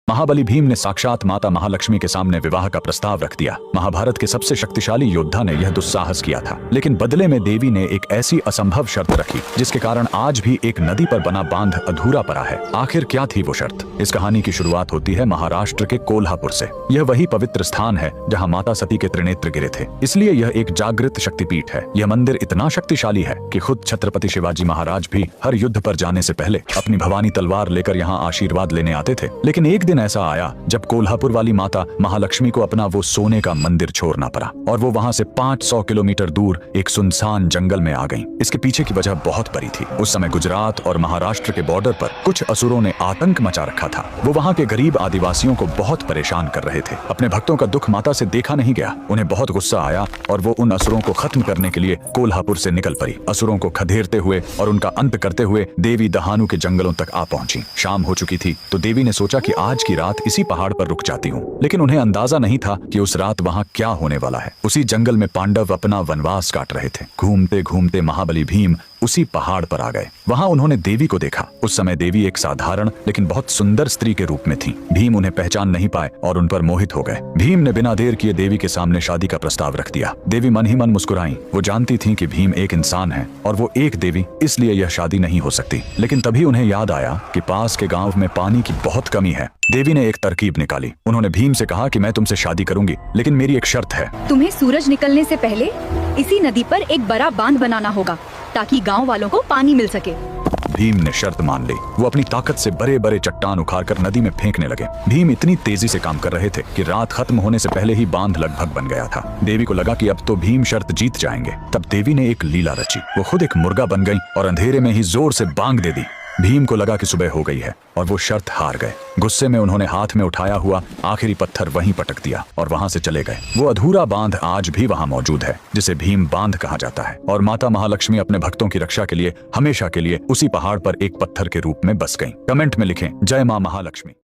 महाबली भीम ने साक्षात माता महालक्ष्मी के सामने विवाह का प्रस्ताव रख दिया। महाभारत के सबसे शक्तिशाली योद्धा ने यह दुस्साहस किया था, लेकिन बदले में देवी ने एक ऐसी असंभव शर्त रखी जिसके कारण आज भी एक नदी पर बना बांध अधूरा पड़ा है। आखिर क्या थी वो शर्त? इस कहानी की शुरुआत होती है महाराष्ट्र के कोल्हापुर से। यह वही पवित्र स्थान है जहाँ माता सती के त्रिनेत्र गिरे थे, इसलिए यह एक जागृत शक्तिपीठ है। यह मंदिर इतना शक्तिशाली है कि खुद छत्रपति शिवाजी महाराज भी हर युद्ध पर जाने से पहले अपनी भवानी तलवार लेकर यहाँ आशीर्वाद लेने आते थे। लेकिन एक दिन ऐसा आया जब कोल्हापुर वाली माता महालक्ष्मी को अपना वो सोने का मंदिर छोड़ना पड़ा और वो वहाँ से 500 किलोमीटर दूर एक सुनसान जंगल में आ गईं। इसके पीछे की वजह बहुत बड़ी थी। उस समय गुजरात और महाराष्ट्र के बॉर्डर पर कुछ असुरों ने आतंक मचा रखा था। वो वहाँ के गरीब आदिवासियों को बहुत परेशान कर रहे थे। अपने भक्तों का दुख माता से देखा नहीं गया। उन्हें बहुत गुस्सा आया और वो उन असुरों को खत्म करने के लिए कोल्हापुर से निकल पड़ी। असुरों को खदेड़ते हुए और उनका अंत करते हुए देवी दहानू के जंगलों तक आ पहुंची। शाम हो चुकी थी तो देवी ने सोचा कि आज की रात इसी पहाड़ पर रुक जाती हूँ, लेकिन उन्हें अंदाजा नहीं था कि उस रात वहाँ क्या होने वाला है। उसी जंगल में पांडव अपना वनवास काट रहे थे। घूमते घूमते महाबली भीम उसी पहाड़ पर आ गए। वहाँ उन्होंने देवी को देखा। उस समय देवी एक साधारण लेकिन बहुत सुंदर स्त्री के रूप में थी। भीम उन्हें पहचान नहीं पाए और उन पर मोहित हो गए। भीम ने बिना देर किए देवी के सामने शादी का प्रस्ताव रख दिया। देवी मन ही मन मुस्कुराई। वो जानती थी कि भीम एक इंसान है और वो एक देवी, इसलिए यह शादी नहीं हो सकती। लेकिन तभी उन्हें याद आया कि पास के गांव में पानी की बहुत कमी है। देवी ने एक तरकीब निकाली। उन्होंने भीम से कहा कि मैं तुमसे शादी करूंगी, लेकिन मेरी एक शर्त है। तुम्हें सूरज निकलने से पहले इसी नदी पर एक बड़ा बांध बनाना होगा ताकि गांव वालों को पानी मिल सके। भीम ने शर्त मान ली। वो अपनी ताकत से बड़े बड़े चट्टान उखाड़कर नदी में फेंकने लगे। भीम इतनी तेजी से काम कर रहे थे कि रात खत्म होने से पहले ही बांध लगभग बन गया था। देवी को लगा कि अब तो भीम शर्त जीत जाएंगे। तब देवी ने एक लीला रची। वो खुद एक मुर्गा बन गई और अंधेरे में ही जोर से बांग दे दी। भीम को लगा कि सुबह हो गई है और वो शर्त हार गए। गुस्से में उन्होंने हाथ में उठाया हुआ आखिरी पत्थर वहीं पटक दिया और वहां से चले गए। वो अधूरा बांध आज भी वहां मौजूद है, जिसे भीम बांध कहा जाता है। और माता महालक्ष्मी अपने भक्तों की रक्षा के लिए हमेशा के लिए उसी पहाड़ पर एक पत्थर के रूप में बस गईं। कमेंट में लिखें, जय मां महालक्ष्मी।